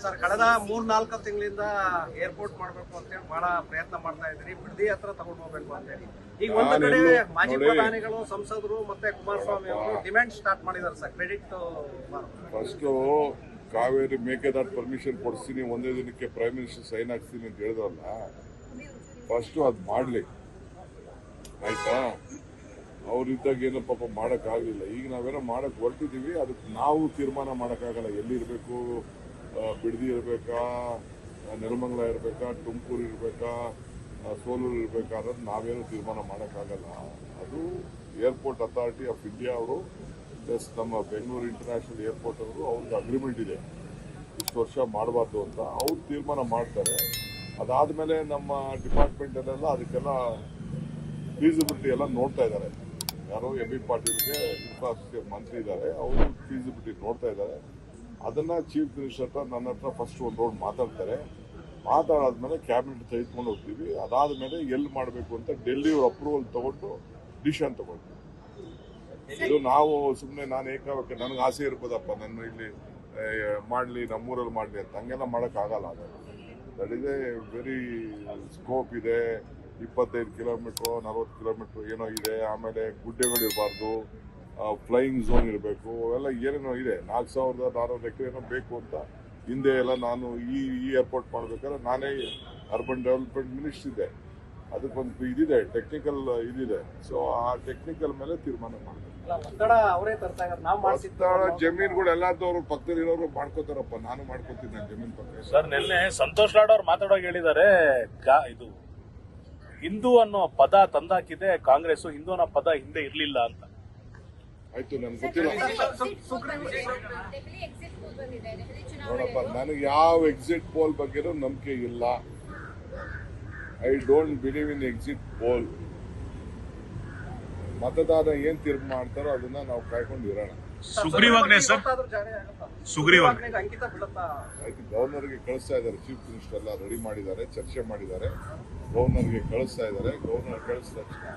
Sir ಕಳೆದ 3-4 ತಿಂಗಳಿಂದ airport ಮಾಡಬೇಕು ಅಂತ ಹೇಳಿ ಬಹಳ ಪ್ರಯತ್ನ ಮಾಡ್ತಾ ಇದ್ರಿ, ಬಿಡದಿ ಹತ್ರ ತಗೊಂಡು ಹೋಗ್ಬೇಕು ಅಂತ ಹೇಳಿ. ಈಗ ಒಂದು ಕಡೆ ಮಾಜಿ ಪ್ರಧಾನಿಗಳು, ಸಂಸದರು ಮತ್ತೆ ಕುಮಾರಸ್ವಾಮಿ ಅವರು ಡಿಮ್ಯಾಂಡ್ ಸ್ಟಾರ್ಟ್ ಮಾಡಿದ್ದಾರೆ sir. Credit first Kaveri Mekedatu permission ಕೊಡಿಸ್ತೀನಿ, ಒಂದೇ ದಿನಕ್ಕೆ ಪ್ರೈಮ್ ಮಿನಿಸ್ಟರ್ ಸೈನ್ ಹಾಕ್ತೀನಿ ಅಂತ ಹೇಳಿದ್ರಲ್ಲ, ಫಸ್ಟ್ ಅದು ಮಾಡ್ಲಿ ಆಯ್ತಾ. ಅವ್ರಿದ್ದಾಗ ಏನೋ ಪಾಪ ಮಾಡೋಕ್ಕಾಗಲಿಲ್ಲ. ಈಗ ನಾವೇನೋ ಮಾಡಕ್ ಹೊರಟಿದ್ದೀವಿ, ಅದಕ್ಕೆ ನಾವು ತೀರ್ಮಾನ ಮಾಡೋಕ್ಕಾಗಲ್ಲ. ಎಲ್ಲಿರಬೇಕು, ಬಿಡದಿ ಇರಬೇಕಾ, ನೆಲಮಂಗಲ ಇರಬೇಕಾ, ತುಮಕೂರು ಇರಬೇಕಾ, ಸೋಲೂರು ಇರಬೇಕಾ ಅನ್ನೋದು ನಾವೇನು ತೀರ್ಮಾನ ಮಾಡೋಕ್ಕಾಗಲ್ಲ. ಅದು ಏರ್ಪೋರ್ಟ್ ಅಥಾರಿಟಿ ಆಫ್ ಇಂಡಿಯಾ ಅವರು ಪ್ಲಸ್ ನಮ್ಮ ಬೆಂಗಳೂರು ಇಂಟರ್ನ್ಯಾಷನಲ್ ಏರ್ಪೋರ್ಟ್ ಅವರು ಅವ್ರದ್ದು ಅಗ್ರಿಮೆಂಟ್ ಇದೆ, ಇಷ್ಟು ವರ್ಷ ಮಾಡಬಾರ್ದು ಅಂತ. ಅವ್ರು ತೀರ್ಮಾನ ಮಾಡ್ತಾರೆ. ಅದಾದಮೇಲೆ ನಮ್ಮ ಡಿಪಾರ್ಟ್ಮೆಂಟಲ್ಲೆಲ್ಲ ಅದಕ್ಕೆಲ್ಲ ಫೀಸಿಬಿಲಿಟಿ ಎಲ್ಲ ನೋಡ್ತಾ ಇದ್ದಾರೆ. ಯಾರೋ ಎಂ.ಬಿ. ಪಾಟೀಲ್ಗೆ ಇನ್ಫ್ರಾಸ್ಟ್ರಕ್ಚರ್ ಮಂತ್ರಿ ಇದ್ದಾರೆ, ಅವರು ಫೀಸಿಬಿಲಿಟಿ ನೋಡ್ತಾ ಇದ್ದಾರೆ. ಅದನ್ನ ಚೀಫ್ ಮಿನಿಸ್ಟರ್ ಹತ್ರ ನನ್ನ ಹತ್ರ ಫಸ್ಟ್ ಒಂದು ರೌಂಡ್ ಮಾತಾಡ್ತಾರೆ. ಮಾತಾಡಾದ್ಮೇಲೆ ಕ್ಯಾಬಿನೆಟ್ ತೆಗೆದುಕೊಂಡು ಹೋಗ್ತೀವಿ. ಅದಾದ್ಮೇಲೆ ಎಲ್ಲಿ ಮಾಡಬೇಕು ಅಂತ ಡೆಲ್ಲಿಯವ್ರ ಅಪ್ರೂವಲ್ ತಗೊಂಡು ಡಿಸಿಷನ್ ತಗೊಳ್ತೀವಿ. ಇದು ನಾವು ಸುಮ್ಮನೆ ನಾನು ಏಕಾವಕ್ಕೆ ನನಗೆ ಆಸೆ ಇರ್ಬೋದಪ್ಪ, ನನ್ನ ಇಲ್ಲಿ ಮಾಡಲಿ, ನಮ್ಮೂರಲ್ಲಿ ಮಾಡಲಿ ಅಂತ ಹಂಗೆಲ್ಲ ಮಾಡೋಕ್ಕಾಗಲ್ಲ. That is A very scope ಇದೆ. 25 ಕಿಲೋಮೀಟ್ರು 40 ಕಿಲೋಮೀಟ್ರು ಏನೋ ಇದೆ. ಆಮೇಲೆ ಗುಡ್ಡೆಗಳು ಇರಬಾರ್ದು, ಫ್ಲೈಯಿಂಗ್ ಝೋನ್ ಇರಬೇಕು, ಅವೆಲ್ಲ ಏನೇನೋ ಇದೆ. 4,400 ಎಕರೆ ಏನೋ ಬೇಕು ಅಂತ ಹಿಂದೆ ಎಲ್ಲ ನಾನು ಈ ಏರ್ಪೋರ್ಟ್ ಮಾಡ್ಬೇಕಾದ್ರೆ ನಾನೇ ಅರ್ಬನ್ ಡೆವಲಪ್ಮೆಂಟ್ ಮಿನಿಸ್ಟರ್ ಇದ್ದೆ. ಅದಕ್ಕೊಂದು ಇದಿದೆ, ಟೆಕ್ನಿಕಲ್ ಇದಿದೆ. ಸೊ ಆ ಟೆಕ್ನಿಕಲ್ ಮೇಲೆ ತೀರ್ಮಾನ ಮಾಡಬೇಕು. ಜಮೀನುಗಳು ಎಲ್ಲಾದವ್ರು ಪಕ್ಕದಲ್ಲಿ ಇರೋರು ಮಾಡ್ಕೋತಾರಪ್ಪ, ನಾನು ಮಾಡ್ಕೋತೀನಿ ನಾನು ಜಮೀನ್ ಪಕ್ಕ. ಸರ್ ನಿನ್ನೆ ಸಂತೋಷ್ ಲಾಡ್ ಅವ್ರು ಮಾತಾಡೋಕೆ ಹೇಳಿದ್ದಾರೆ, ಇದು ಹಿಂದೂ ಅನ್ನೋ ಪದ ತಂದಾಕಿದೆ ಕಾಂಗ್ರೆಸ್, ಹಿಂದೂ ಅನ್ನೋ ಪದ ಹಿಂದೆ ಇರ್ಲಿಲ್ಲ ಅಂತ. ಆಯ್ತು, ನನ್ಗೆ ಗೊತ್ತಿಲ್ಲ ನೋಡಪ್ಪ. ನನಗೆ ಯಾವ ಎಕ್ಸಿಟ್ ಪೋಲ್ ಬಗ್ಗೆನೂ ನಂಬಿಕೆ ಇಲ್ಲ. I don't believe in exit poll. ಮತದಾರ ಏನ್ ತೀರ್ಮಾನ ಮಾಡ್ತಾರೋ ಅದನ್ನ ನಾವು ಕಾಯ್ಕೊಂಡು ಇರೋಣ. ಸುಗ್ರೀವಾಜ್ಞೆ ಸರ್, ಸುಗ್ರೀವಾಜ್ಞೆ ಆಯ್ತು, ಗವರ್ನರ್ಗೆ ಕಳಿಸ್ತಾ ಇದ್ದಾರೆ. ಚೀಫ್ ಮಿನಿಸ್ಟರ್ ಎಲ್ಲ ರೆಡಿ ಮಾಡಿದ್ದಾರೆ, ಚರ್ಚೆ ಮಾಡಿದ್ದಾರೆ, ಗವರ್ನರ್ಗೆ ಕಳಿಸ್ತಾ ಇದ್ದಾರೆ. ಗವರ್ನರ್ ಕಳಿಸಿದ ತಕ್ಷಣ